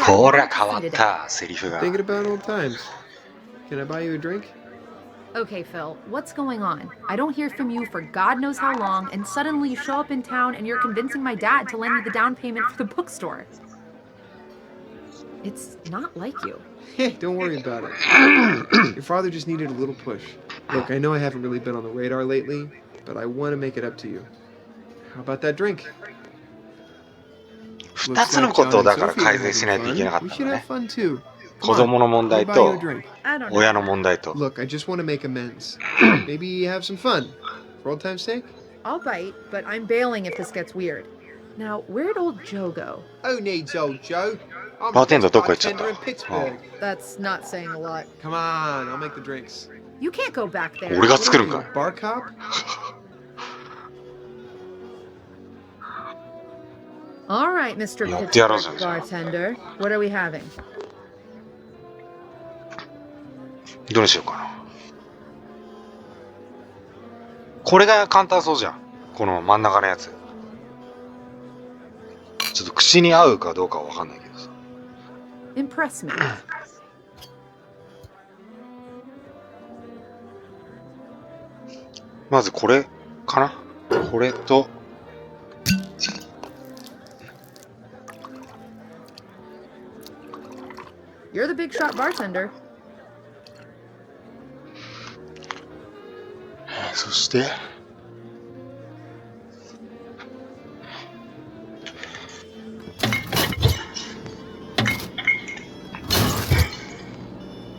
ほら変わったセリフが。 Thinking about old times. Can I buy you a drink? Okay, Phil, what's going on? I don't hear from you for God knows how long, and suddenly you show up in town and you're convincing my dad to lend me the down payment for the bookstore. It's not like you. Hey, don't worry about it. Your father just needed a little push. Look, I know I haven't really been on the radar lately, but I want to make it up to you. How about that drink? 2つのことをだから改善しないといけなかったのね。子供の問題と親の問題と。 Look, I just want to make amends. Maybe have some fun. For old time's sake? I'll bite, but I'm bailing if this gets weird. Now, where'd old Joe go? Who needs old Joe? I'm Bartender, the bestどこ行っちゃった？ bartender in Pittsburgh. That's not saying a lot. Come on, I'll make the drinks. You can't go back there. 俺が作るん What か are い。 you, a bar cop? All right, Mr. やってやろうじゃん。 Pittsburgh bartender. What are we having? どれしようかな。これが簡単そうじゃん。この真ん中のやつ。ちょっと口に合うかどうかは分かんないけどさ。 Impress me. まずこれかな。これと。 You're the big shot bartender. そして。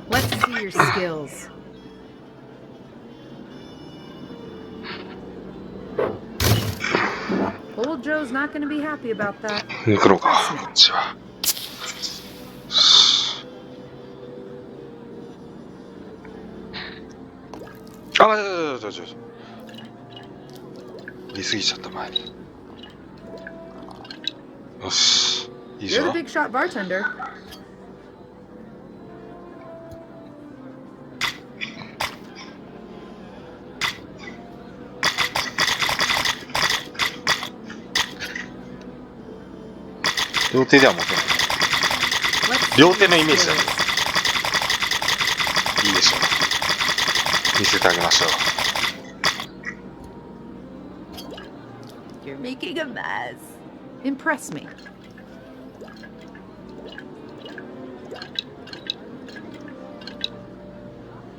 Let's see your skills. Old Joe's not going to be happy about that. 抜くのか、こっちは。あ、待って。言い過ぎちゃった前に。よし、いいじ You're ゃ the ん。 big shot bartender. 両手では持てない。 Let's 両 see 手の your イメージだ skills. けど。いいでしょう。見せてあげましょう。 You're making a mess. Impress me.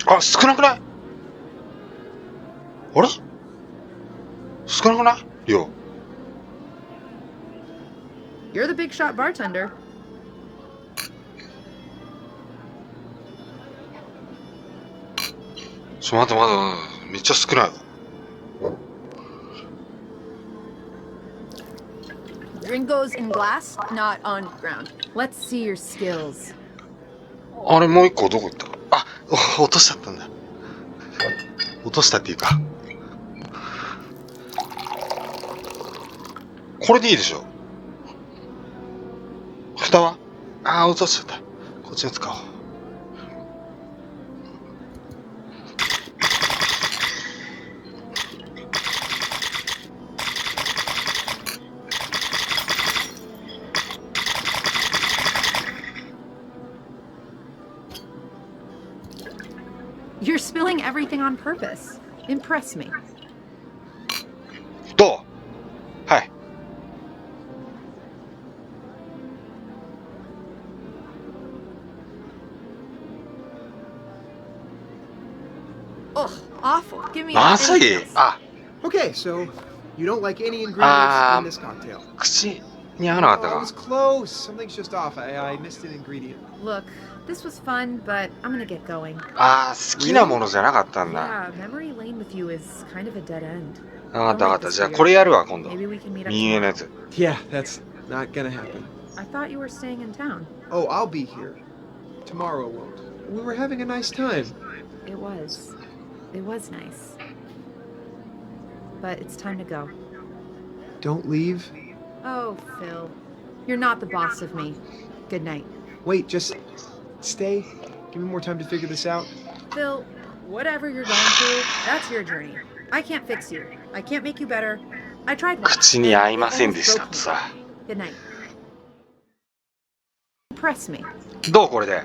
あ、少なくない？あれ？少なくない？量。 You're the big shot bartender. ちょっと待って、めっちゃ少ない。 Drink goes in glass, not on ground. Let's see your skills. あれもう一個どこ行った？あ、落としちゃったんだ。落としたっていうか。これでいいでしょ。蓋は？あー、落としちゃった。こっちの使おう。You're spilling everything on purpose. Impress me. どう？はい。 Ugh, awful. Give me まずい。 anything else. あ、 Okay, so you don't like any ingredients in this cocktail. 口に合わなかった Oh, I か。 was close. Something's just off. I missed an ingredient. Look, this was fun, but I'm gonna get going. あー、好きなものじゃなかったんだ。 Yeah, memory lane with you is kind of a dead end. わかったわかった。じゃあこれやるわ、今度。 Maybe we can meet up 右上の tomorrow. やつ。 Yeah, that's not gonna happen. I thought you were staying in town. Oh, I'll be here. Tomorrow won't. We were having a nice time. It was. It was nice. But it's time to go. Don't leave. Oh, Phil. You're not the boss of me. Good night. Wait, just stay. Give me more time to figure this out. Phil, whatever you're going through, that's your journey. I can't fix you. I can't make you better. I tried once. 口に合いませんでしたとさ。 Good night. Impress me. どうこれで。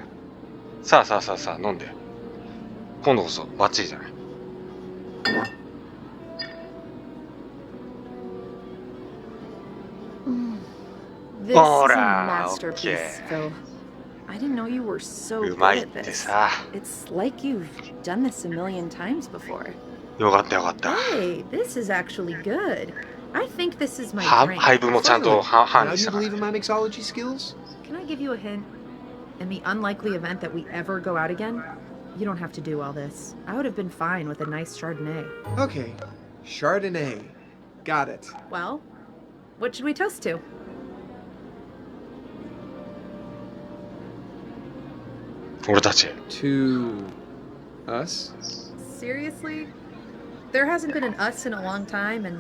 さあさあさあさあ飲んで。今度こそバッチリじゃない。This is a masterpiece, Phil. I didn't know you were so う good まいっ at て this. さ。 It's like you've done this a million times before. よかったよかった。 Hey, this is actually good. I think this is my は drink. 配分もちゃんと Now 管 do 理し you たから。 believe in my mixology skills? Can I give you a hint? In the unlikely event that we ever go out again, you don't have to do all this. I would have been fine with a nice Chardonnay. Okay. Chardonnay. Got it. Well, what should we toast to? 俺たち。 To us? Seriously? There hasn't been an us in a long time, and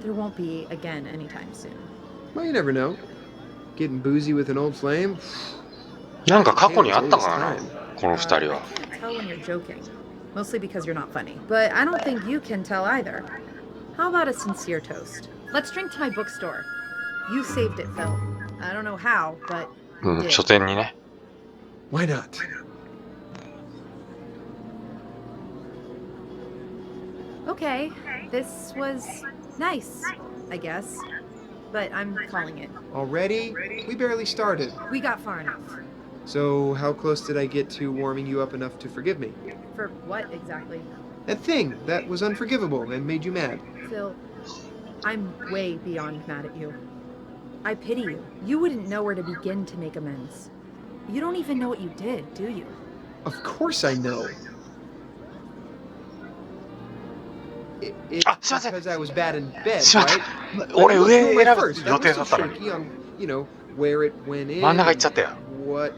there won't be again anytime soon. Well, you never know. Getting boozy with an old flame? なんか過去にあったかなこの二人 I は。 can't tell when you're joking. Mostly because you're not funny. But I don't think you can tell either. How about a sincere toast? Let's drink to my bookstore. You saved it, Phil. I don't know how, but うん、 you 書 did. 店にね。 Why not? Okay, this was nice, I guess. But I'm calling it. Already? We barely started. We got far enough. So, how close did I get to warming you up enough to forgive me? For what exactly? That thing that was unforgivable and made you mad. Phil, I'm way beyond mad at you. I pity you. You wouldn't know where to begin to make amends. You don't even know what you did, do you? Of course I know. It's Ah, すいません。 because I was bad in bed, すいませ right? ん。俺 Look, 上 who am I 選ぶ first? 予 I 定 was だ so ったのに。 shaky on, you know, where it went in. 真ん中行っちゃったよ。 What?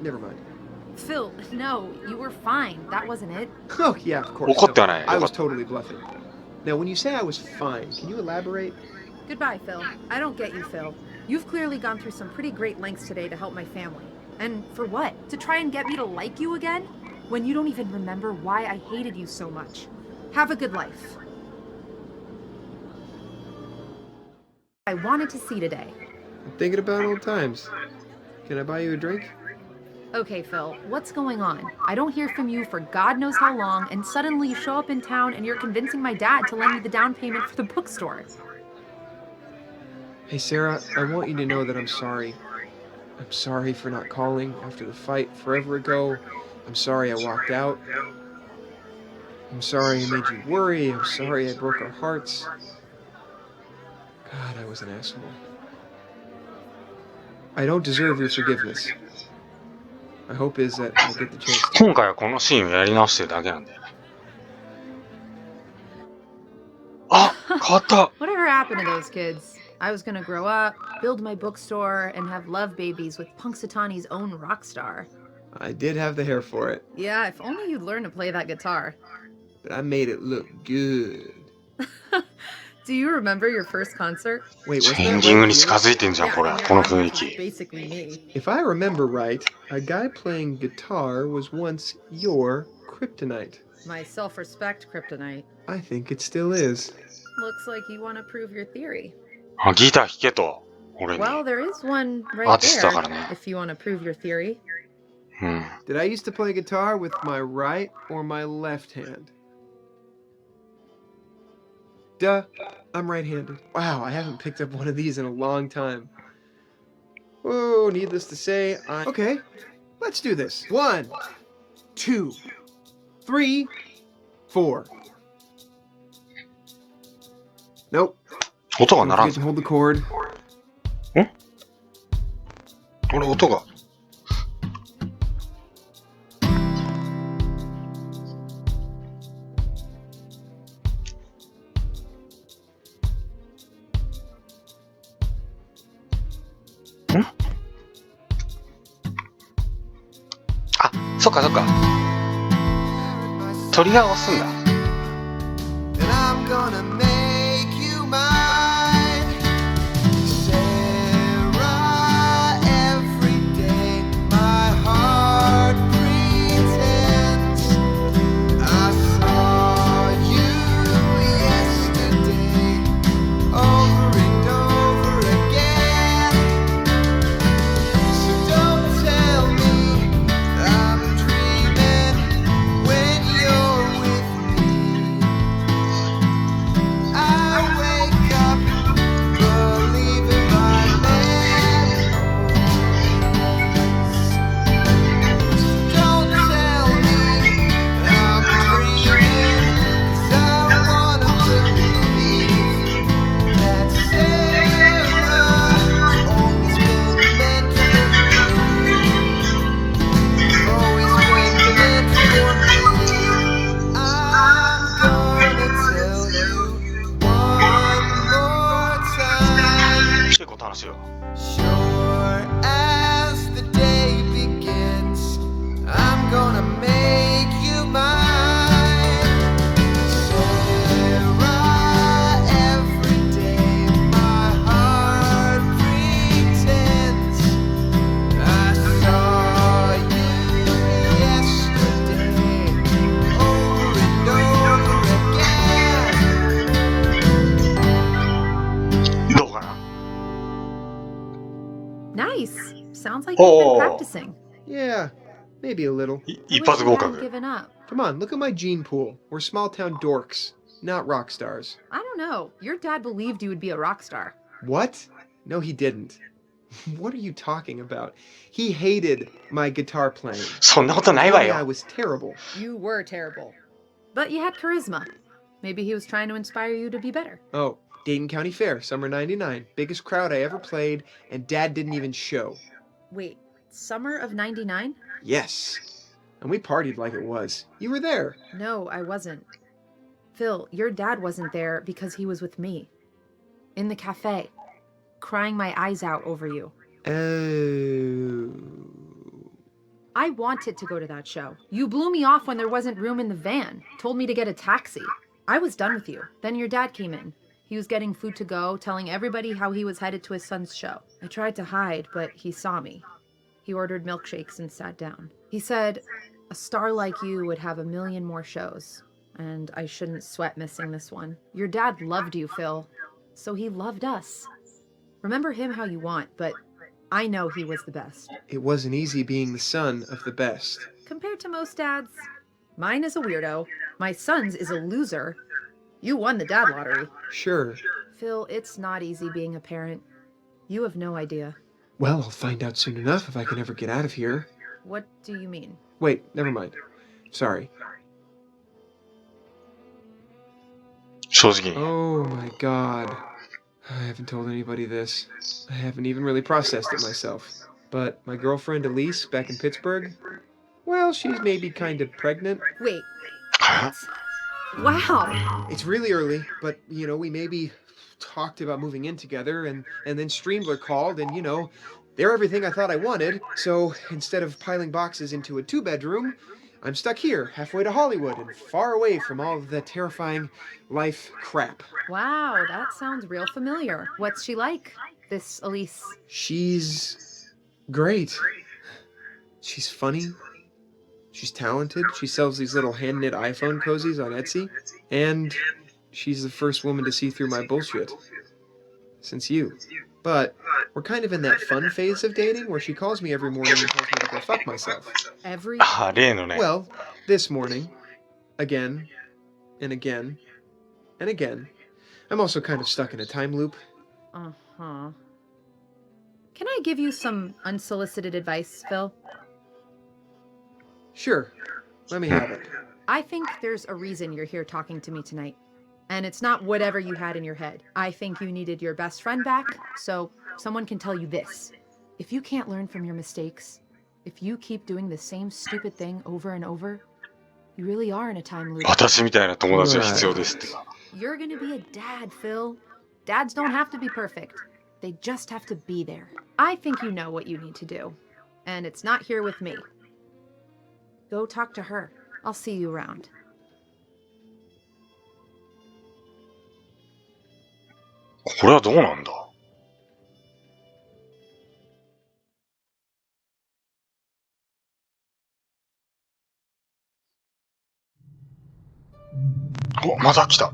Never mind. Phil, no, you were fine. That wasn't it. Oh, yeah, of course. 怒ってはない。 I よか was った。 totally bluffing. Now, when you say I was fine, can you elaborate? Goodbye, Phil. I don't get you, Phil. You've clearly gone through some pretty great lengths today to help my family. And for what? To try and get me to like you again? When you don't even remember why I hated you so much. Have a good life. I wanted to see today. I'm thinking about old times. Can I buy you a drink? Okay, Phil, what's going on? I don't hear from you for God knows how long, and suddenly you show up in town and you're convincing my dad to lend me the down payment for the bookstore. Hey, Sarah, I want you to know that I'm sorry. I'm sorry for not calling after the fight forever ago. I'm sorry I walked out. I'm sorry I made you worry. I'm sorry I broke our hearts. God, I was an asshole. I don't deserve your forgiveness. My hope is that I'll get the chance to. 今回はこのシーンをやり直してるだけなんだよね。あ、変わった。 Whatever happened to those kids? I was gonna grow up, build my bookstore, and have love babies with Punxsutawney's own rock star. I did have the hair for it, Yeah, if only you'd learn to play that guitar. but I made it look good. Do you remember your first concert? Wait, was エ that ンディング right? に近づいてんじゃん、これ。 and この your 雰囲 audience was 気。 basically me. If I remember right, a guy playing guitar was once your kryptonite. My self-respect kryptonite. I think it still is. Looks like you want to prove your theory. あ、ギター弾けと。俺に。 Well, there is one right Artist there, だからね。 if you want to prove your theory. うん。 Did I used to play guitar with my right or my left hand? Duh, I'm right-handed. Wow, I haven't picked up one of these in a long time. Oh, needless to say, Okay, let's do this. 1, 2, 3, 4. Nope. 音が鳴 Don't らん forget ぞ to。hold the chord. 俺、音が。あ、そっかそっか。トリガーを押すんだ。 And I'm gonna make you mine, Sarah. Every day my heart pretends I saw you yesterday, over and over again. So don't like you've been practicing. Yeah, maybe a little.一発合 I hadn't 格。 given up. Come on, look at my gene pool. We're small town dorks, not rock stars. I don't know. Your dad believed you would be a rock star. What? No, he didn't. What are you talking about? He hated my guitar playing. そんなことないわ Told me I よ。 was terrible. You were terrible. But you had charisma. Maybe he was trying to inspire you to be better. Oh, Dayton County Fair, summer 99. Biggest crowd I ever played, and Dad didn't even show. Wait, summer of 99? Yes. And we partied like it was. You were there. No, I wasn't. Phil, your dad wasn't there because he was with me. In the cafe. Crying my eyes out over you. Oh. I wanted to go to that show. You blew me off when there wasn't room in the van. Told me to get a taxi. I was done with you. Then your dad came in. He was getting food to go, telling everybody how he was headed to his son's show. I tried to hide, but he saw me. He ordered milkshakes and sat down. He said, a star like you would have a million more shows, and I shouldn't sweat missing this one. Your dad loved you, Phil, so he loved us. Remember him how you want, but I know he was the best. It wasn't easy being the son of the best. Compared to most dads, mine is a weirdo. My son's is a loser. You won the dad lottery. Sure. Phil, it's not easy being a parent. You have no idea. Well, I'll find out soon enough if I can ever get out of here. What do you mean? Wait, never mind. Sorry. 正直に。 Oh my god. I haven't told anybody this. I haven't even really processed it myself. But my girlfriend Elise back in Pittsburgh, well, she's maybe kind of pregnant. Wait. は Wow. It's really early, but, we maybe talked about moving in together, and then Streamler called, and, they're everything I thought I wanted. So instead of piling boxes into a 2-bedroom, I'm stuck here, halfway to Hollywood, and far away from all of the terrifying life crap. Wow, that sounds real familiar. What's she like, this Elise? She's great. She's funny. She's talented. She sells these little hand-knit iPhone cozies on Etsy. And she's the first woman to see through my bullshit. Since you. But we're kind of in that fun phase of dating where she calls me every morning and tells me to go fuck myself. Every... あ、例のね。 Well, this morning. Again. And again. And again. I'm also kind of stuck in a time loop. Uh-huh. Can I give you some unsolicited advice, Phil? Sure. Let me have it. I think there's a reason you're here talking to me tonight. And it's not whatever you had in your head. I think you needed your best friend back, so someone can tell you this. If you can't learn from your mistakes, if you keep doing the same stupid thing over and over, you really are in a time loop. 私みたいな友達が必要ですって。 You're gonna be a dad, Phil. Dads don't have to be perfect. They just have to be there. I think you know what you need to do. And it's not here with me. Go talk to her. I'll see you around. これはどうなんだ。お、また来た。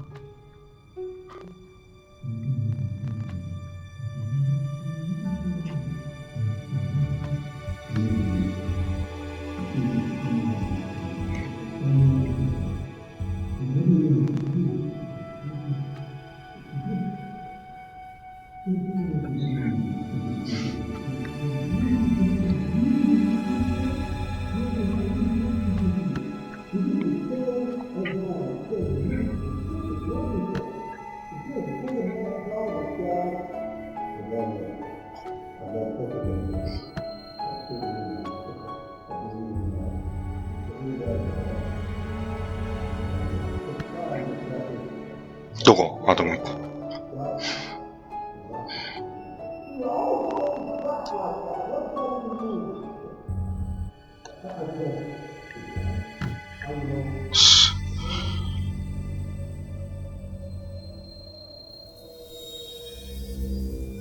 どこ？あともう一個。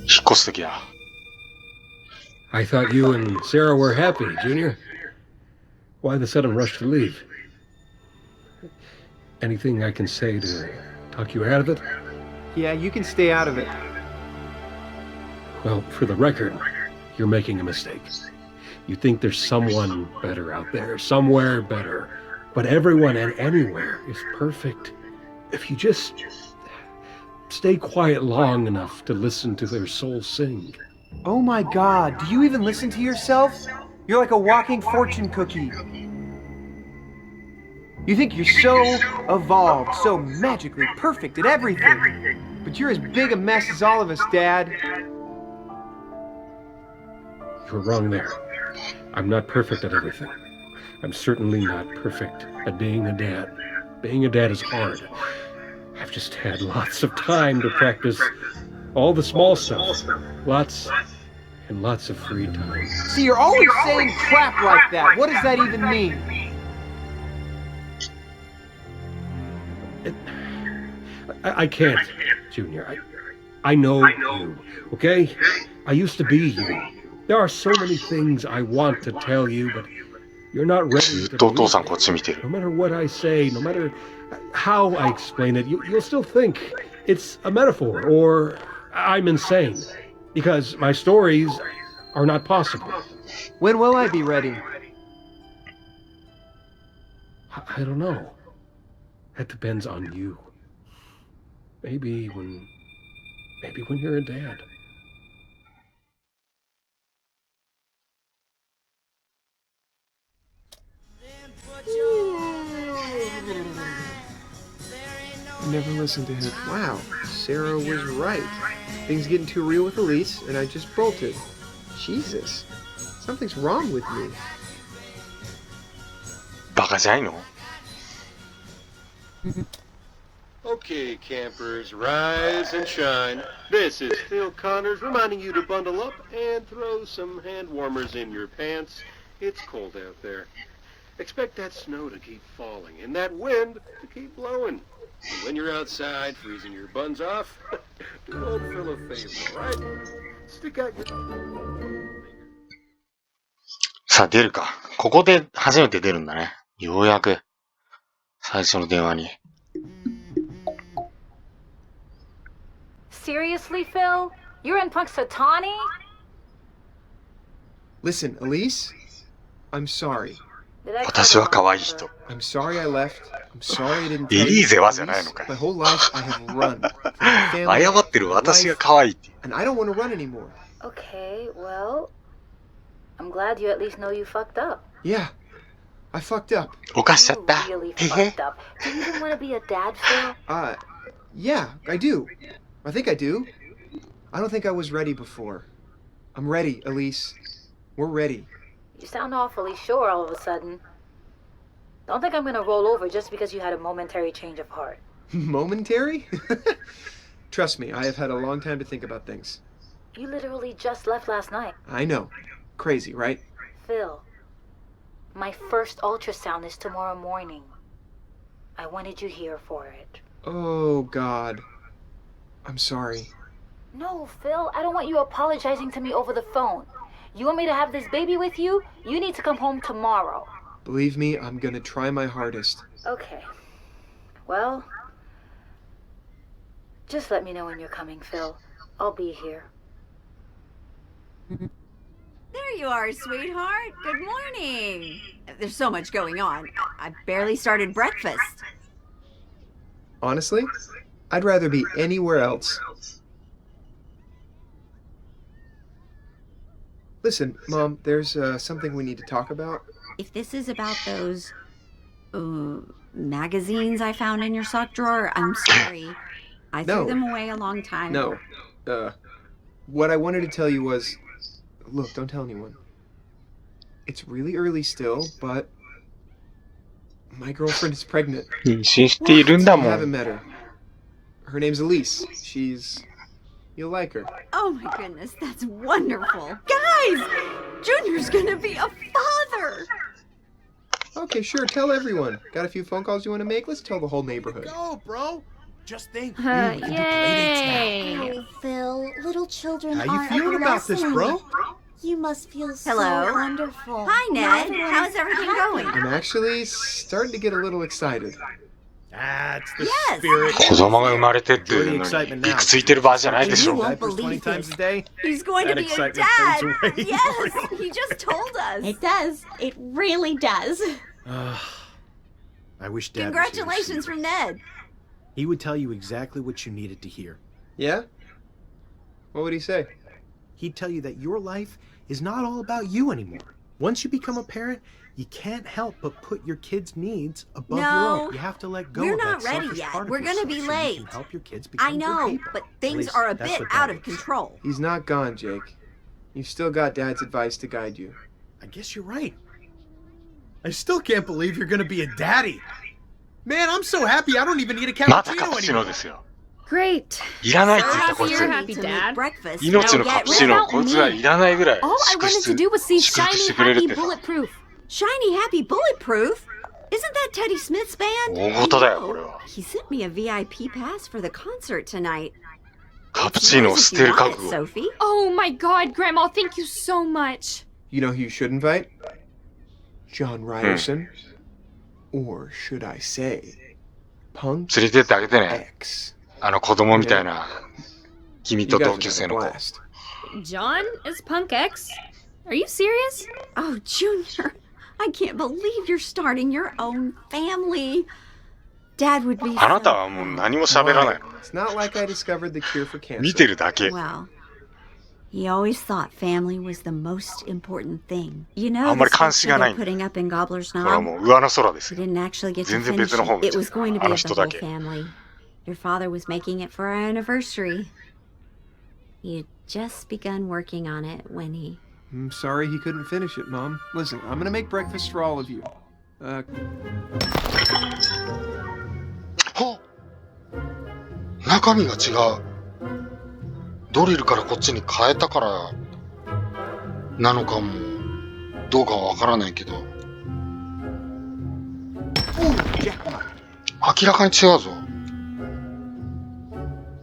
引っ越すときや。I thought you and Sarah were happy, Junior. Why the sudden rush to leave? Anything I can say to talk you out of it? Yeah, you can stay out of it. Well, for the record, you're making a mistake. You think there's someone better out there, somewhere better. But everyone and anywhere is perfect. If you just stay quiet long enough to listen to their souls sing. Oh my god, do you even listen to yourself? You're like a walking fortune cookie. You think you're so evolved, so magically perfect at everything. But you're as big a mess as all of us, Dad. You're wrong there. I'm not perfect at everything. I'm certainly not perfect at being a dad. Being a dad is hard. I've just had lots of time to practice all the small stuff. Lots and lots of free time. See, you're always saying crap like that. What does that even mean? I can't, Junior. I know you, okay? I used to be you. There are so many things I want to tell you, but you're not ready ずっ to とお父 believe さんこっち見てる。 No matter what I say, no matter how I explain it, you'll still think it's a metaphor or I'm insane. Because my stories are not possible. When will I be ready? I don't know. That depends on you. Maybe when you're a dad. I never listened to him. Wow, Sarah was right. Things getting too real with Elise, and I just bolted. Jesus, something's wrong with me. バカじゃないの？ Okay, campers, rise and shine. This is Phil Connors reminding you to bundle up and throw some hand warmers in your pants. It's cold out there. Expect that snow to keep falling and that wind to keep blowing. And when you're outside freezing your buns off, do old Phil a favor, all right? Stick out your... さあ出るか。ここで初めて出るんだね。ようやく最初の電話に。 Seriously, Phil? You're in Punxsutawney? Listen, Elise, I'm sorry. 私は可愛い人。 I'm sorry I left. I'm sorry I didn't エ tell リ you. ーゼはじゃないのか My い。 whole life I have run. From my 謝 family, ってる私が可愛いって。 and I don't want to run anymore. Okay, well, I'm glad you at least know you fucked up. Yeah, I fucked up. 犯しちゃ You った。 really へへ fucked up. Do you even want to be a dad, Phil? Yeah, I do. I think I do. I don't think I was ready before. I'm ready, Elise. We're ready. You sound awfully sure all of a sudden. Don't think I'm gonna roll over just because you had a momentary change of heart. Momentary? Trust me, I have had a long time to think about things. You literally just left last night. I know. Crazy, right? Phil, my first ultrasound is tomorrow morning. I wanted you here for it. Oh, God. I'm sorry. No, Phil, I don't want you apologizing to me over the phone. You want me to have this baby with you? You need to come home tomorrow. Believe me, I'm gonna try my hardest. Okay. Well, just let me know when you're coming, Phil. I'll be here. There you are, sweetheart. Good morning. There's so much going on. I barely started breakfast. Honestly, I'd rather be anywhere else. Listen, Mom, there's something we need to talk about. If this is about those magazines I found in your sock drawer, I'm sorry. I threw No. them away a long time. No. What I wanted to tell you was... Look, don't tell anyone. It's really early still, but... My girlfriend is pregnant. 妊娠しているんだ I も haven't ん。 met her. Her name's Elise. She's... You'll like her. Oh my goodness, that's wonderful. Guys! Junior's gonna be a father! Okay, sure, tell everyone. Got a few phone calls you want to make? Let's tell the whole neighborhood. Go, bro. Just think. Yay! Oh, Phil, little children How you aren't feeling about this, wrestling. bro? You must feel Hello? so wonderful. Hi, Now Ned. everyone How's is everything happy. going? I'm actually starting to get a little excited. That's the Yes. spirit. 子供が生まれてっていうのにびくついてる場合じゃないでし You ょ。 won't Diapers 20 believe times this. a day. He's going to That be a excitement dad. fades away Yes, before he just told us. It does. It really does. I wish Dad was here to see Congratulations you. from Ned. He would tell you exactly what you needed to hear. Yeah? What would he say? He'd tell you that your life is not all about you anymore. Once you become a parent, you can't help but put your kids' needs above your No, own. You have to let go we're of that not ready selfish yet. part of We're gonna yourself be so you late. can help your kids become I good know, people. but At things least are a that's bit what out Dad of is. control. He's not gone, Jake. You've still got Dad's advice to guide you. I guess you're right. I still can't believe you're gonna be a daddy. Man, I'm so happy I don't even need a またカ cappuccino プチーノ anymore. ですよ。 Great. いらないって言った So こい happy つ you're。 I happy, need to Dad. make breakfast. 命 Now のカ get プチー ready. ノをこいつがいらないぐらい All I 祝 wanted to 福 do was see 祝福 shiny, してくれるっ happy, てさ。 bulletproof. Shiny Happy Bulletproof? Isn't that Teddy Smith's band? 大事だよ I know. これは。 He sent me a VIP pass for the concert tonight. カプチーノを捨てる覚 It's yours 悟。 if you want it, Sophie. Oh my god, Grandma, thank you so much. You know who you should invite? John Ryerson. Or should I say, Punk 連れてってあげてね。 X. あの子供みたいな君 You と guys 同 would 級 have 生 a の子。 blast. John is Punk X? Are you serious? Oh, Junior, I can't believe you're starting your own family. Dad would be あなた so はもう何も喋らない Why? の。 It's not like I discovered the cure for cancer. 見てるだけ。 Well, he always thought family was the most important thing. You あ know んまり the 関心 sculpture がない they're putting up in Gobbler's これは Knob? もう上の空です We よ。 didn't actually get to 全然 finish 別の方 it. 見 It ちゃ was う。 going to あ be の of the 人だ whole け。 family. Your father was making it for our anniversary. He had just begun working on it when he... I'm sorry he couldn't finish it, Mom. Listen, I'm gonna make breakfast for all of you. はっ中身が違う。ドリルからこっちに変えたからなのかもどうかはわからないけど jackpot. 明らかに違うぞ。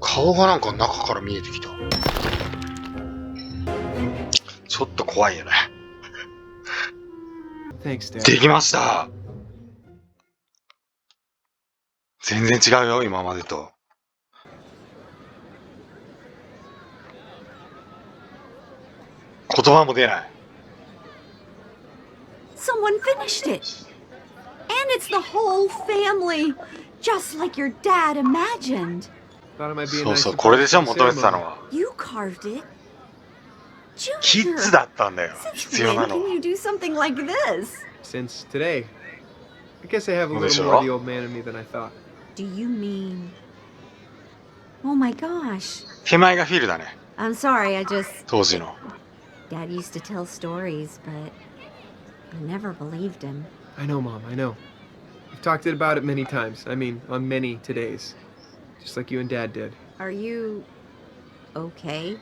顔がなんか中から見えてきた。ちょっと怖いよね。 Thanks, Dad. できました。全然違うよ今までと。言葉も出ない。 Someone finished it. And it's the whole family. Just like your dad imagined. Thought it might be a そう nice そう、これでしょ surprise for 求め the てたの ceremony. は。 You carved it. キッ Junior, ズだったんだよ。 since 必要な when の can は。 you do something like this? Since today. I guess I have a Well, little they more of should. the old man in me than I thought. Do you mean... Oh my gosh. 手前がフィルだね。 I'm sorry, I just... 当時の。 Dad used to tell stories, but I never believed him. I know, Mom, I know. We've talked about it many times. I mean, on many todays. Just like you and Dad did. Are you... okay?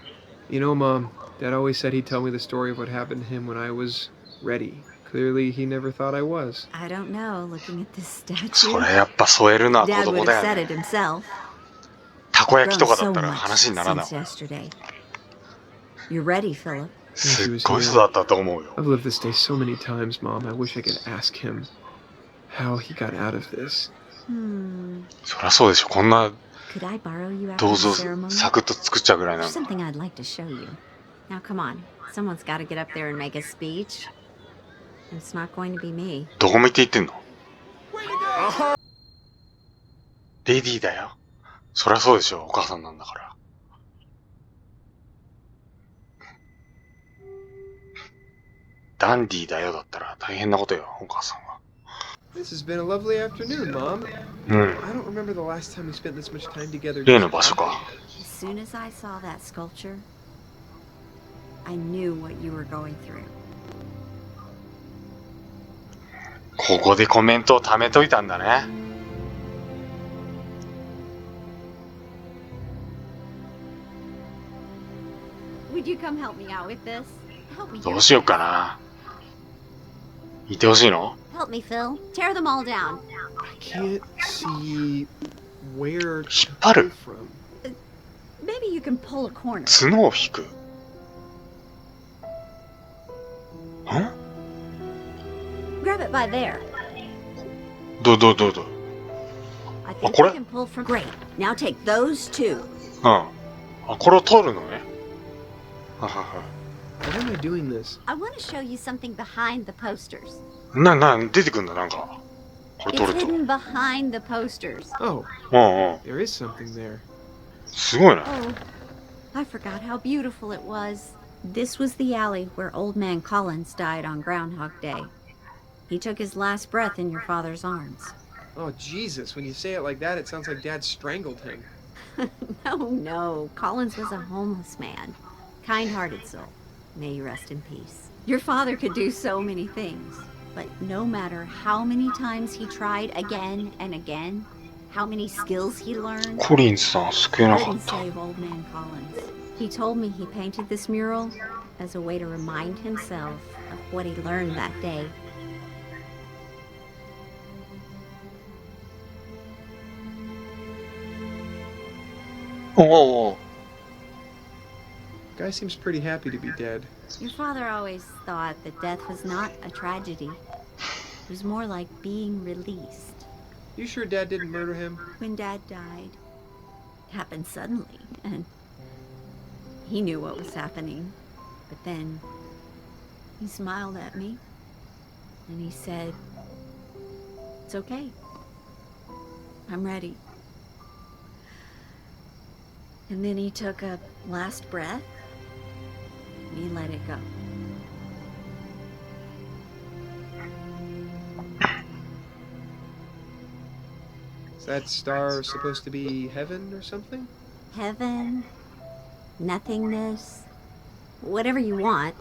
You know, Mom, Dad always said he'd tell me the story of what happened to him when I was ready. Clearly, he never thought I was. I don't know, looking at this そ statue. れやっぱ添えるのは子 Dad 供 would だ have よ said it ね。 himself. たこ焼きと Grown かだ so ったら much 話にならない since yesterday. You're ready, Philip. すっごい人だったと思うよ。 I've lived this day so many times, Mom. I wish I could ask him how he got out of this.そりゃそうでしょ。こんな Could I borrow you after 銅 the 像 ceremony? サクッと作っちゃうぐらいな There's んだ。 something I'd like to show you. Now, come on. Someone's got to get up there and make a speech. And it's not going to be me. どこ見て言ってんの？レディーだよ。そりゃそうでしょ。お母さんなんだから。ダンディーだよだったら大変なことよ、お母さんは。 This has been a lovely afternoon, Mom. うん。 I don't remember the last time we spent this much time together. 例の場所か。 As soon as I saw that sculpture, I knew what you were going through. ここでコメントを貯めといたんだね。 Would you come help me out with this? Help me. どうしようかな。いてほしいの？ Help me, Phil. Tear them all down. I can't see where to 引っ張る？ pull from. Maybe you can pull a corner. 角を引く。ん？ Grab it by there. どう？ I I think what? you can pull from. Great. Now take those two. うん。あ、これを取るのね。ははは。 Why am I doing this? I want to show you something behind the posters. 出てくんだ、なんか。これ It's 取ると。 hidden behind the posters. Oh, うんうん。 there is something there. すごいな。 Oh, I forgot how beautiful it was. This was the alley where old man Collins died on Groundhog Day. He took his last breath in your father's arms. Oh, Jesus. When you say it like that, it sounds like Dad strangled him. No. Collins was a homeless man. Kind-hearted soul. May you rest in peace. Your father could do so many things, but no matter how many times he tried again and again, how many skills he learned, コリンズさん救え he なかっ couldn't た。 save old man Collins. He told me he painted this mural as a way to remind himself of what he learned that day. Oh. Guy seems pretty happy to be dead. Your father always thought that death was not a tragedy. It was more like being released. You sure Dad didn't murder him? When Dad died, it happened suddenly, and he knew what was happening. But then he smiled at me, and he said, "It's okay. I'm ready." And then he took a last breath, and he let it go. Is that star supposed to be heaven or something? Heaven, nothingness, whatever you want.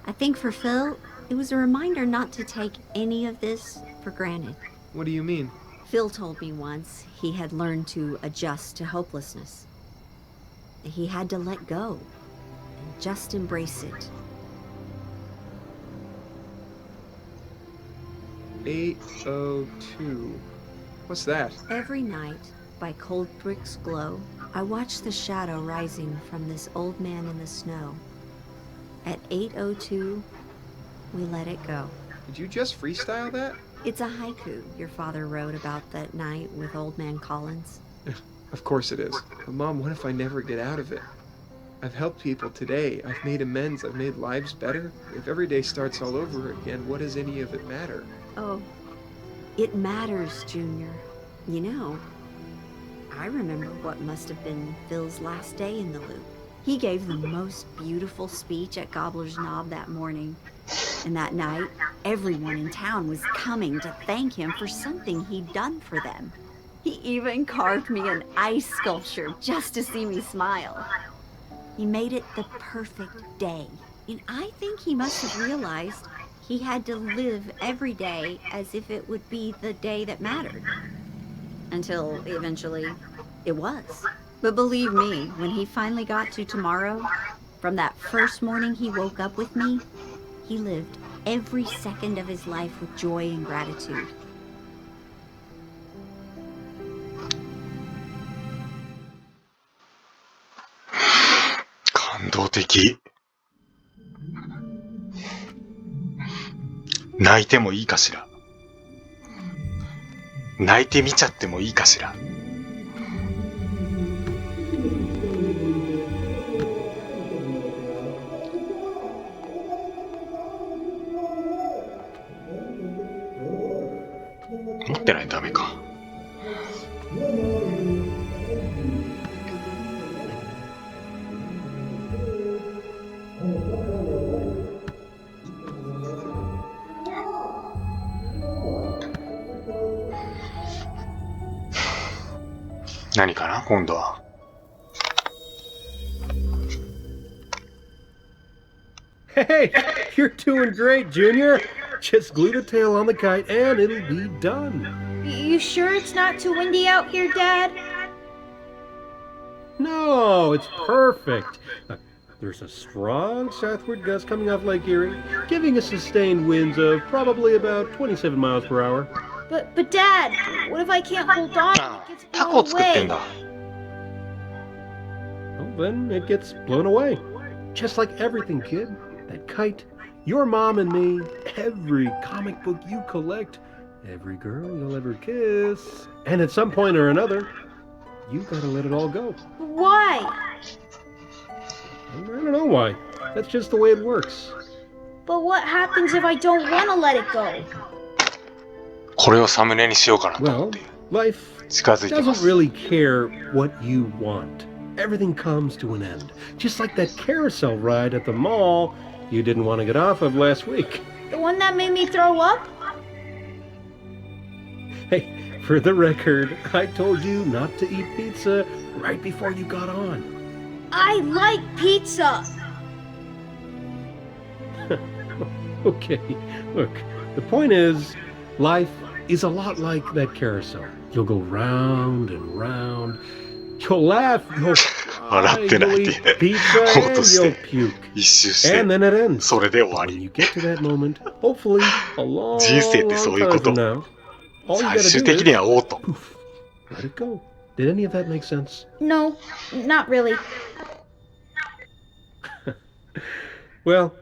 I think for Phil, it was a reminder not to take any of this for granted. What do you mean? Phil told me once he had learned to adjust to hopelessness. He had to let go and just embrace it. 8:02. What's that? Every night, by cold bricks' glow, I watch the shadow rising from this old man in the snow. At 8:02, we let it go. Did you just freestyle that? It's a haiku your father wrote about that night with old man Collins. Of course it is. But Mom, what if I never get out of it? I've helped people today. I've made amends. I've made lives better. If every day starts all over again, what does any of it matter? Oh, it matters, Junior. You know, I remember what must have been Phil's last day in the loop. He gave the most beautiful speech at Gobbler's Knob that morning. And that night, everyone in town was coming to thank him for something he'd done for them. He even carved me an ice sculpture just to see me smile. He made it the perfect day. And I think he must have realized he had to live every day as if it would be the day that mattered. Until eventually, it was. But believe me, when he finally got to tomorrow, from that first morning he woke up with me, he lived every second of his life with joy and gratitude.感動的。泣いてもいいかしら。泣いてみちゃってもいいかしら。持ってないとダメか。何かな今度は。Hey, you're doing great, Junior. Just glue the tail on the kite and it'll be done. You sure it's not too windy out here, Dad? No, it's perfect. There's a strong southward gust coming off Lake Erie, giving us sustained winds of probably about 27 miles per hour. But Dad, what if I can't hold on and it gets タコを blown 作ってん away? だ。 Well, then it gets blown away. Just like everything, kid. That kite, your mom and me, every comic book you collect, every girl you'll ever kiss. And at some point or another, you gotta let it all go. Why? I don't know why. That's just the way it works. But what happens if I don't want to let it go? これをサムネにしようかなと思っ Well, て life 近づいてま doesn't す。 really care what you want. Everything comes to an end. Just like that carousel ride at the mall you didn't want to get off of last week. The one that made me throw up? Hey, for the record, I told you not to eat pizza right before you got on. I like pizza. Okay, look, the point is, life is a lot like that carousel. You'll go round and round. You'll laugh, you'll cry, 笑ってない you'll で eat pizza, ほっ and とし you'll て puke. 一周して And then it ends. それで終わ When り。 you get to that moment, hopefully a long, 人生って long そういう time こと from now, all you 最 gotta 終 do 的 is にはオート。 poof, let it go. Did any of that make sense? No, not really. Well,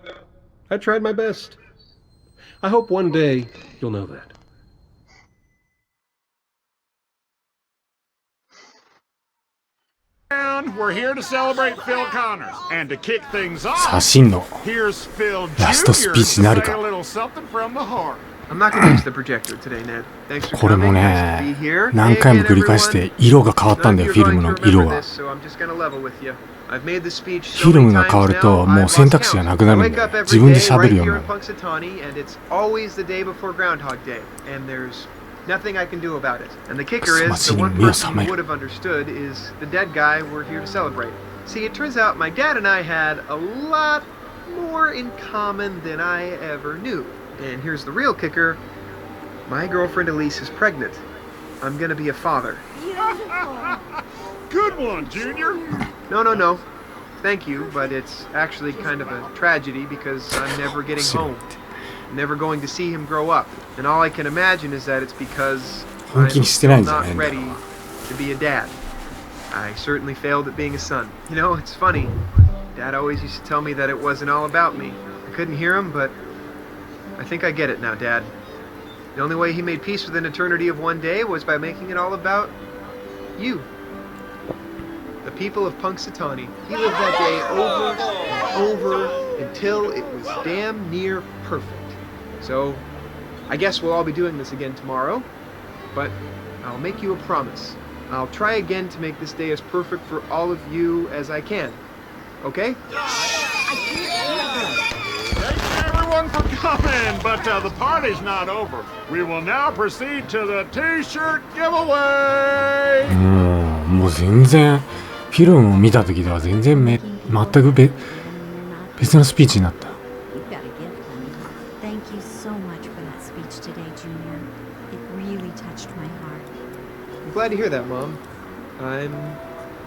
I tried my best. I hope one day you'll know that. We're here to celebrate Phil Connors, and to kick things off, 真の here's Phil ラストス Jr. ピーチになる to say か a little something from the heart. I'm not going to use the projector today, Ned. Thanks for これも coming. Nice to ね be here. 何 Hey 回も again, 繰り返し everyone. て色が変わったん None だ of よ you フ are ィル going ム to の色 remember が this, so I'm just going to level with you. I've made the speech フ so ィル many ムが変わ times る now, ともう I've 選 lost 択肢が count. なくな I るん wake だよ up 自 every 分で day 喋 right るように here な in る Punxsutawney, and it's always the day before Groundhog Day, and there's nothing I can do about it. And the kicker is, the one person you would have understood is the dead guy we're here to celebrate. See, it turns out my dad and I had a lot more in common than I ever knew. And here's the real kicker. My girlfriend Elise is pregnant. I'm gonna be a father. Good one, Junior. No. Thank you, but it's actually kind of a tragedy because I'm never getting home. Never going to see him grow up. And all I can imagine is that it's because 本 I'm 気にしてないん still じゃな not いんだろ ready to be a dad. I certainly failed at being a son. You know, it's funny. Dad always used to tell me that it wasn't all about me. I couldn't hear him, but I think I get it now, Dad. The only way he made peace with an eternity of one day was by making it all about you. The people of Punxsutawney. He lived that day over and over until it was damn near perfect. So, I guess we'll all be doing this again tomorrow, but I'll make you a promise. I'll try again to make this day as perfect for all of you as I can. Okay? Thanks everyone for coming, but the party's not over. We will now proceed to the T-shirt giveaway. もう全然フィルムを見た時では全然全く別のスピーチになった You've got a gift, honey. Thank you so much for that speech today, Junior. It really touched my heart. I'm glad to hear that, Mom. I'm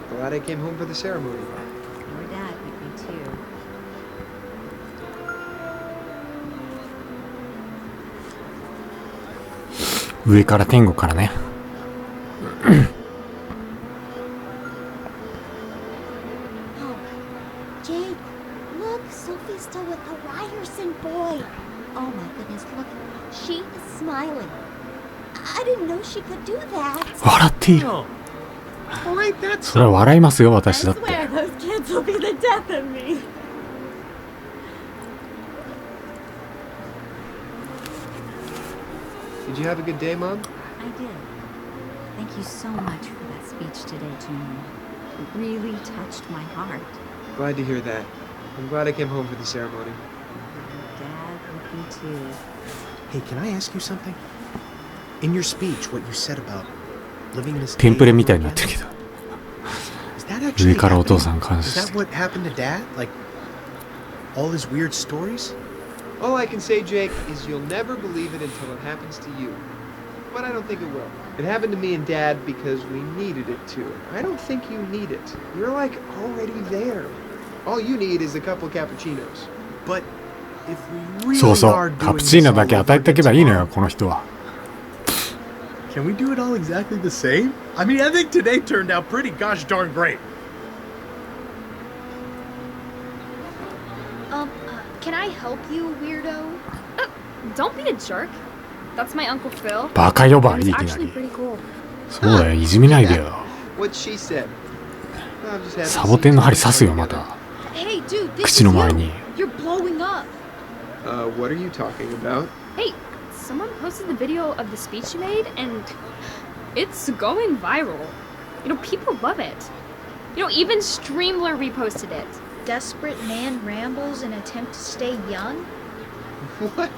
glad I came home for the ceremony. Your dad would be too. 上から天国からね Jake, look, Sophie's still with the Ryerson boy. Oh my goodness, look, she is smiling. I didn't know she could do that. 笑っている Alright, that's それは笑いますよ私だって those kids will be the death of me. Did you have a good day, Mom? I did. Thank you so much for that speech today, Junior. It really touched my heart. Glad to hear that. I'm glad I came home for the ceremony. Dad would be too. Hey, can I ask you something? In your speech, what you said about living in this テンプレみたいになってるけど Is that actually 上からお父 happening? さん感 Is 謝して that what happened to Dad? Like all his weird stories? All I can say, Jake, is you'll never believe it until it happens to you. But I don't think it will. It happened to me and Dad because we needed it to. I don't think you need it. You're like already there. All you need is a couple cappuccinos. But if we really そうそ are う doing カプチー this ノ all だけ over 与えてお again けばいいのよ tomorrow, この人は can we do it all exactly the same? I mean, I think today turned out pretty gosh darn great. Can I help you, weirdo? Don't be a jerk. That's my Uncle Phil. バカ呼ばわり He's いきな actually り。 pretty cool. そうだよ、いじめないでよ。 What she said. I'm just happy サボテンの針刺すよ、また。 Hey, dude, this 口の周りに。 You're blowing up. What are you talking about? Hey, someone posted the video of the speech you made, and it's going viral. You know, people love it. You know, even Streamler reposted it. Desperate man rambles in attempt to stay young? What?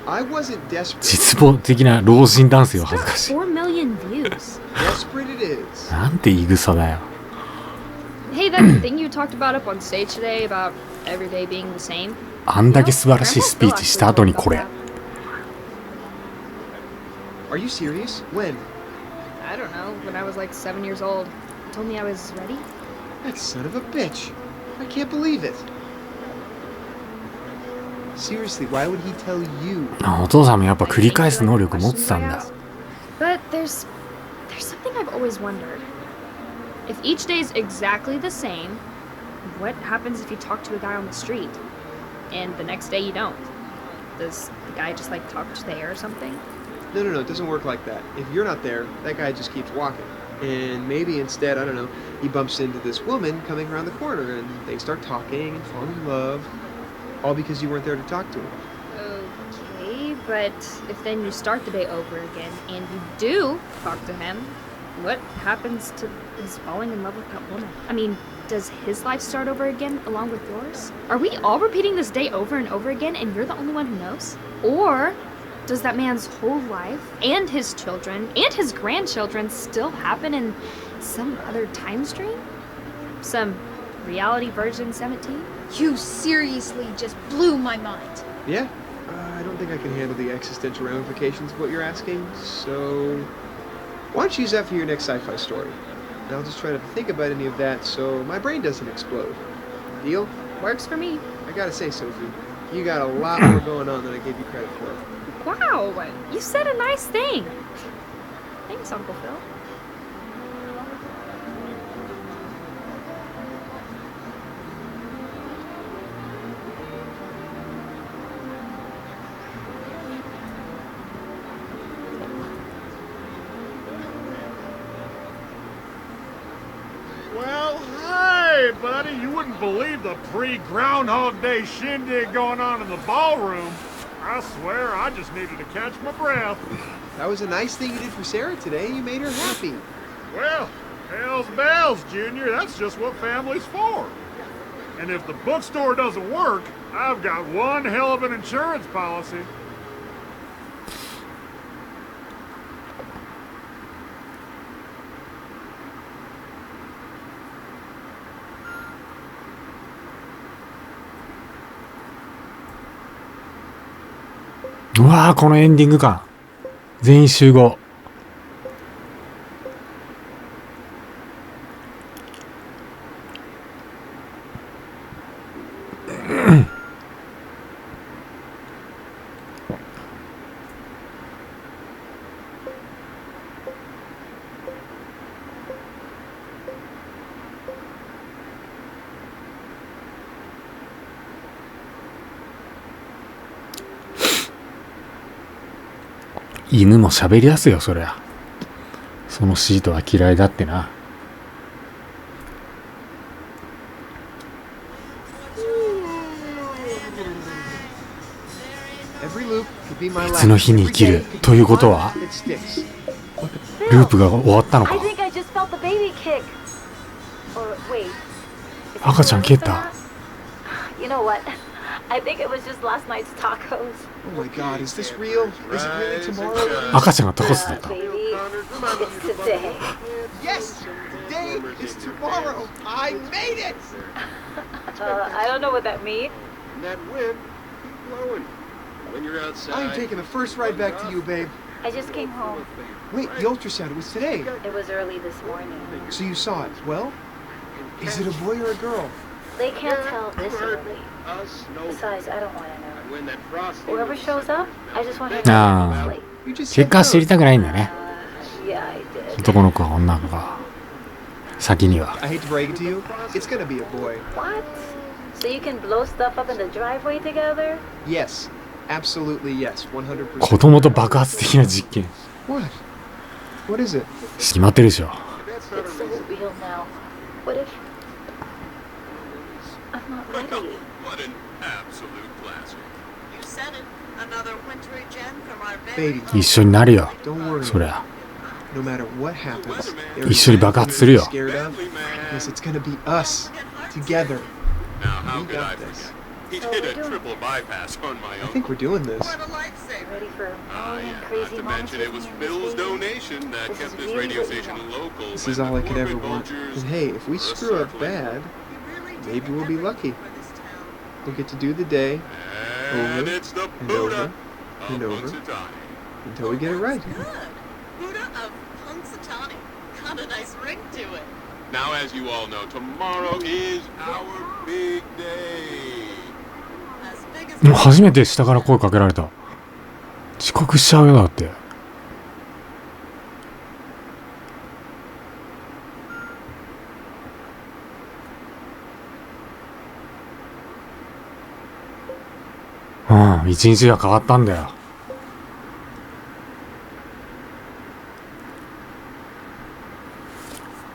I wasn't desperate. 実望的な老人男性は恥ずかしい。 4 million views. Desperate it is. なんて言い草だよ。 Hey, that thing you talked about up on stage today about every day being the same. あんだけ素晴らしいスピーチした後にこれ。 Are you serious? When? I don't know, when I was like 7 years old. He told me I was ready. That son of a bitch. I can't believe it. Seriously, why would he tell you? お父さんもやっぱ繰り返す能力持ってたんだ。 But there's something I've always wondered. If each day's exactly the same, what happens if you talk to a guy on the street and the next day you don't? Does the guy just like talk to the air or something? No, it doesn't work like that. If you're not there, that guy just keeps walking. And maybe instead, I don't know, he bumps into this woman coming around the corner and they start talking and fall in love. All because you weren't there to talk to him. Okay, but if then you start the day over again and you do talk to him, what happens to his falling in love with that woman? I mean, does his life start over again along with yours? Are we all repeating this day over and over again and you're the only one who knows? Or does that man's whole life and his children and his grandchildren still happen in some other time stream? Some reality version 17? You seriously just blew my mind. Yeah? I don't think I can handle the existential ramifications of what you're asking, so why don't you use that for your next sci-fi story? And I'll just try to think about any of that so my brain doesn't explode. Deal? Works for me. I gotta say, Sophie, you got a lot more going on than I gave you credit for. Wow, you said a nice thing. Thanks, Uncle Phil. Well, hey, buddy, you wouldn't believe the pre-Groundhog Day shindig going on in the ballroom. I swear, I just needed to catch my breath. That was a nice thing you did for Sarah today. You made her happy. Well, hell's bells, Junior. That's just what family's for. And if the bookstore doesn't work, I've got one hell of an insurance policy. .うわー、このエンディング感。全員集合。犬も喋りやすいよ、そりゃ。そのシートは嫌いだってな。いつの日に生きるということは、ループが終わったのか。赤ちゃん蹴った。I think it was just last night's tacos. Oh my god, is this real? Is it really tomorrow? 赤ちゃんがタコスだった。Baby, it's today. Yes! Today is tomorrow! I made it! I don't know what that means. And that wind, keep blowing. When you're outside... I'm taking the first ride back to you, babe. I just came home. Wait, the ultrasound, it was today. It was early this morning. So you saw it. Well, is it a boy or a girl? They can't tell this early. Besides, I don't want to know. Whoever shows up, I just want to know. ああ、結果は知りたくないんだね。Yeah, I did. 男の子は女の子が。先には。 I hate to break it to you, it's gonna be a boy. What? So you can blow stuff up in the driveway together? Yes. Absolutely yes, 100%. 子供と爆発的な実験。 What? What is it? 決まってるでしょ。 It's so real now. What if I'm not ready? What an absolute classic. You said it. Another wintry gem from our Baby, 一緒になるよ。 don't worry. そりゃ。 No matter what happens, 一緒に爆発するよ。 scared of, because it's gonna be us together. Now, how We could I got this. forget? He did a triple bypass on my I own. think we're doing this. What a lifesaver. Ready for Ah, all yeah. and Not crazy to moments mention it with was me and Phil's this baby? donation that This kept is this really radio what you station want. local. This is when all the I could ever corporate want. vultures And hey, if we were screw up circling. bad, You really do maybe we'll be lucky. for this town. We'll get to do the day And over it's the and Buddha over of and over Punxsutawney. until we get it right. Good. Buddha of Punxsutawney. Got a nice ring to it. Now, as you all know, tomorrow is our big day. As big as もう初めて下から声かけられた。遅刻しちゃうよだって。うん、一日が変わったんだよ。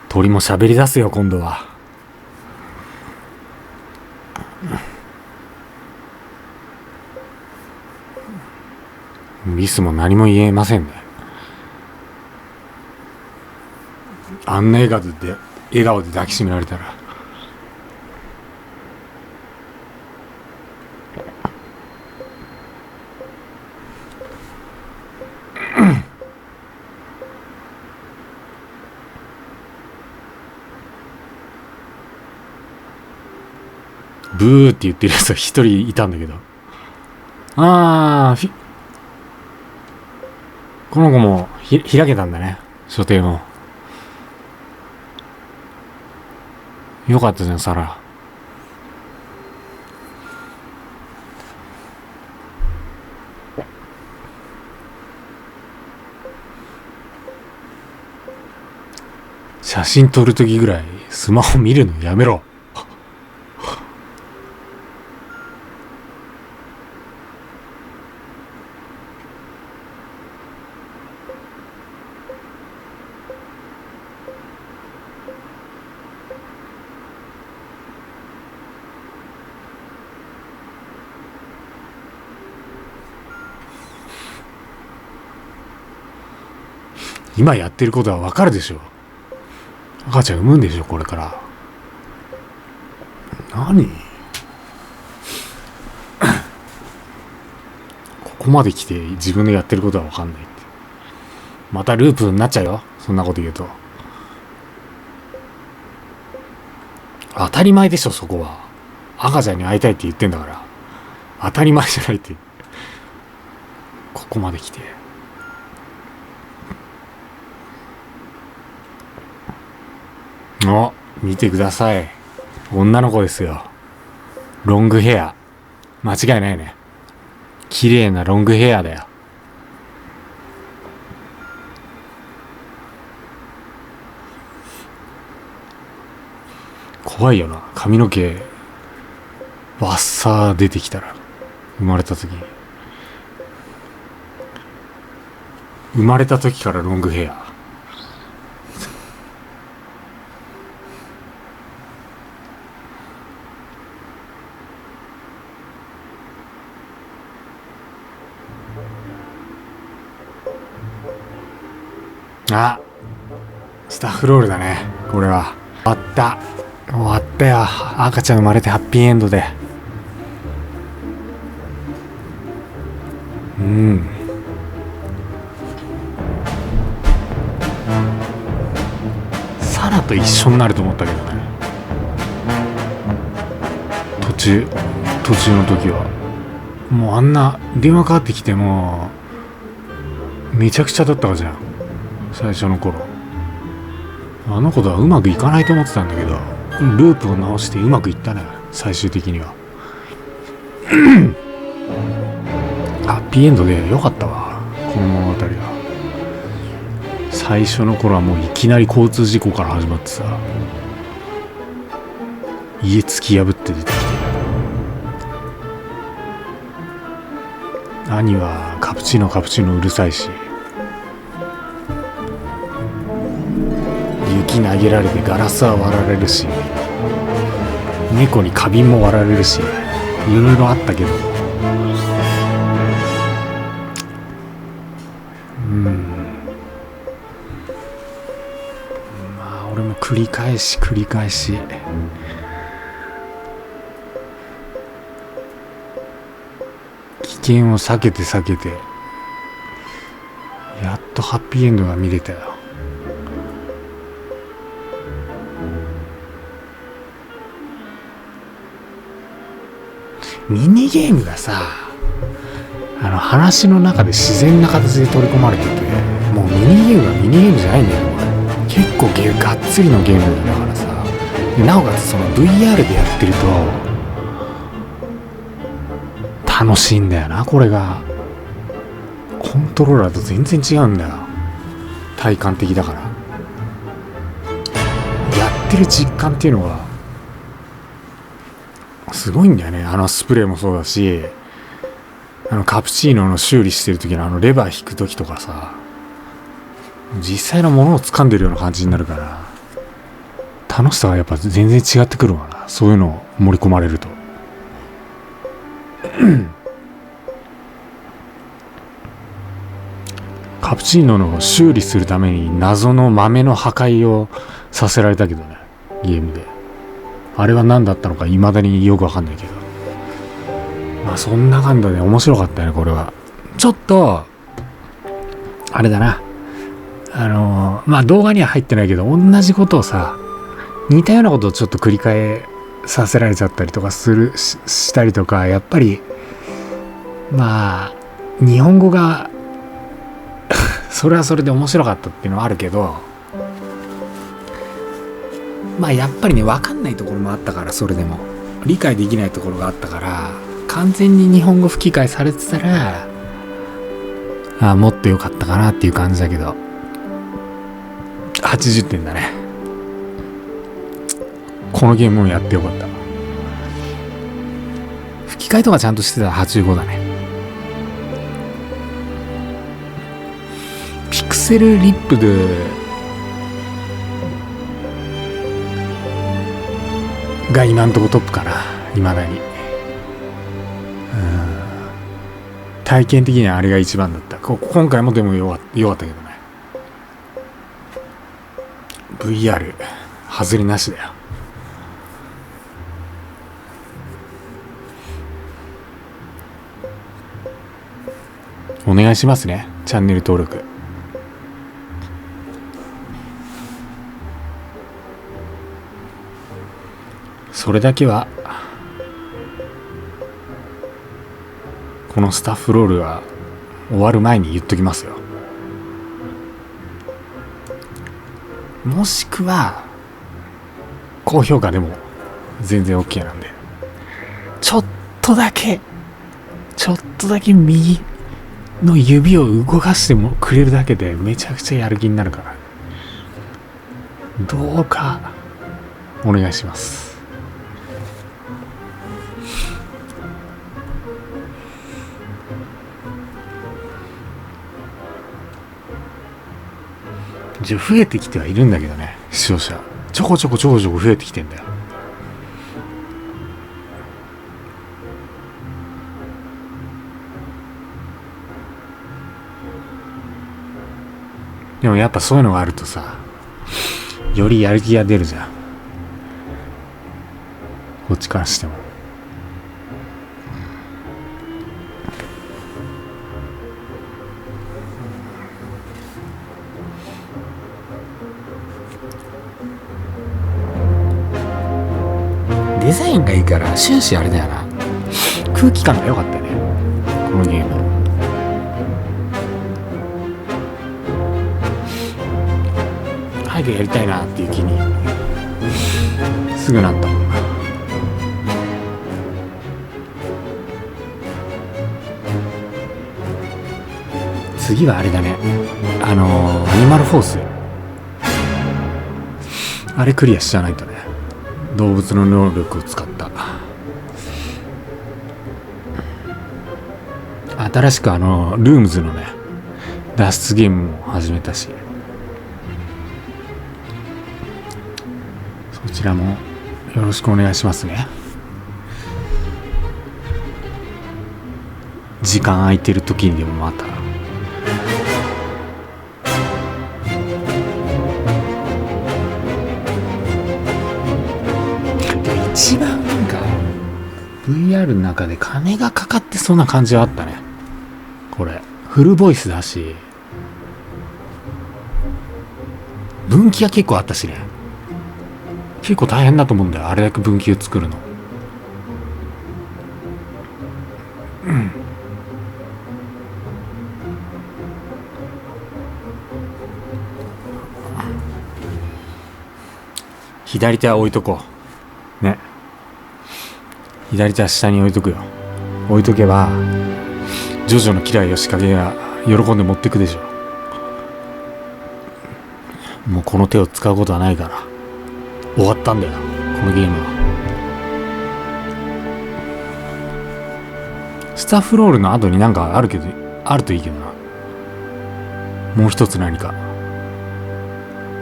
鳥も喋り出すよ今度は。リスも何も言えませんね。あんな笑顔で抱きしめられたら。ブーって言ってるやつが一人いたんだけど。この子も開けたんだね。所定も。よかったじゃん、サラ。写真撮るときぐらいスマホ見るのやめろ。今やってることはわかるでしょ。赤ちゃん産むんでしょこれから。何ここまで来て自分でやってることはわかんないって。またループになっちゃうよそんなこと言うと。当たり前でしょそこは。赤ちゃんに会いたいって言ってんだから当たり前じゃないって。ここまで来て見てください。女の子ですよ。ロングヘア。間違いないね。綺麗なロングヘアだよ。怖いよな。髪の毛バッサー出てきたら。生まれた時に。生まれた時からロングヘア。あ、スタッフロールだねこれは。終わったよ。赤ちゃん生まれてハッピーエンドで。サラと一緒になると思ったけどね。途中の時はもうあんな電話かかってきてもめちゃくちゃだったじゃん最初の頃。あの子とはうまくいかないと思ってたんだけどループを直してうまくいったね最終的には。ハッピーエンドでよかったわこの物語は。最初の頃はもういきなり交通事故から始まってさ、家突き破って出てきて兄はカプチーノうるさいし、雪投げられてガラスは割られるし、猫に花瓶も割られるし、いろいろあったけど、まあ俺も繰り返し危険を避けてやっとハッピーエンドが見れたよ。ミニゲームがさ、話の中で自然な形で取り込まれてて、もうミニゲームはミニゲームじゃないんだよ、これ。結構がっつりのゲームだからさ。でなおかつその VR でやってると楽しいんだよな、これが。コントローラーと全然違うんだよ、体感的だから。やってる実感っていうのがすごいんだよね。スプレーもそうだし、カプチーノの修理してる時のレバー引く時とかさ、実際のものを掴んでるような感じになるから、楽しさがやっぱ全然違ってくるわな、そういうのを盛り込まれると。カプチーノの修理するために謎の豆の破壊をさせられたけどね、ゲームで。あれは何だったのか未だによくわかんないけど、まあそんな感じで面白かったね、これは。ちょっとあれだな、まあ動画には入ってないけど、同じことをさ、似たようなことをちょっと繰り返させられちゃったりとかしたりとか、やっぱりまあ日本語がそれはそれで面白かったっていうのはあるけど、まあやっぱりね、分かんないところもあったから、それでも理解できないところがあったから、完全に日本語吹き替えされてたらもっと良かったかなっていう感じだけど、80点だね。このゲームをやってよかった。吹き替えとかちゃんとしてたら85だね。ピクセルリップでが今んとこトップかな、未だに。体験的にはあれが一番だった。今回もでも弱かったけどね。VR 外れなしだよ。お願いしますね、チャンネル登録。それだけはこのスタッフロールが終わる前に言っときますよ。もしくは高評価でも全然 OK なんで、ちょっとだけ右の指を動かしてもくれるだけでめちゃくちゃやる気になるから、どうかお願いします。増えてきてはいるんだけどね、視聴者ちょこちょこ増えてきてんだよ。でもやっぱそういうのがあるとさ、よりやる気が出るじゃん、こっちからしても。デザインがいいから終始あれだよな、空気感が良かったね、このゲーム。早くやりたいなっていう気にすぐなったもんな。次はあれだね、アニマルフォース、あれクリアしちゃわないとね。動物の能力を使った。新しくルームズのね脱出ゲームも始めたし、そちらもよろしくお願いしますね。時間空いてる時にでもまた。一番なんか VR の中で金がかかってそうな感じはあったね。これフルボイスだし、分岐が結構あったしね。結構大変だと思うんだよ、あれだけ分岐を作るの。左手は置いとこうね。左手は下に置いとくよ。置いとけばジョジョの嫌い吉影が喜んで持ってくでしょ。もうこの手を使うことはないから終わったんだよ、このゲームは。スタッフロールの後になんかあるといいけどな。もう一つ何か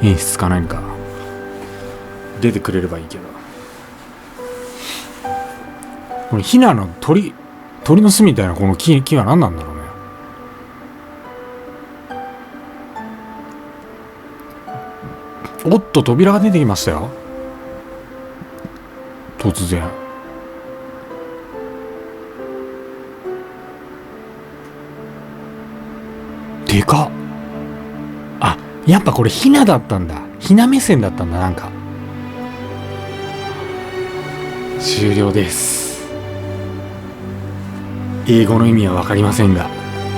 演出か何か出てくれればいいけど。これヒナの鳥の巣みたいなこの木は何なんだろうね。おっと、扉が出てきましたよ、突然。でかっ。あ、やっぱこれヒナだったんだ。ヒナ目線だったんだ。なんか終了です。英語の意味は分かりませんが、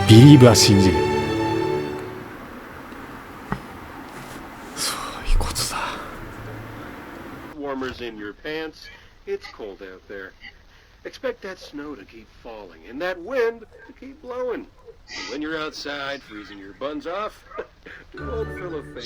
ビリーブは信じる。そういうことだ。 Warmers in your pants. It's cold out there. Expect that snow to keep falling and that wind to keep blowing. And when you're outside freezing your buns off, do old Phil a favor.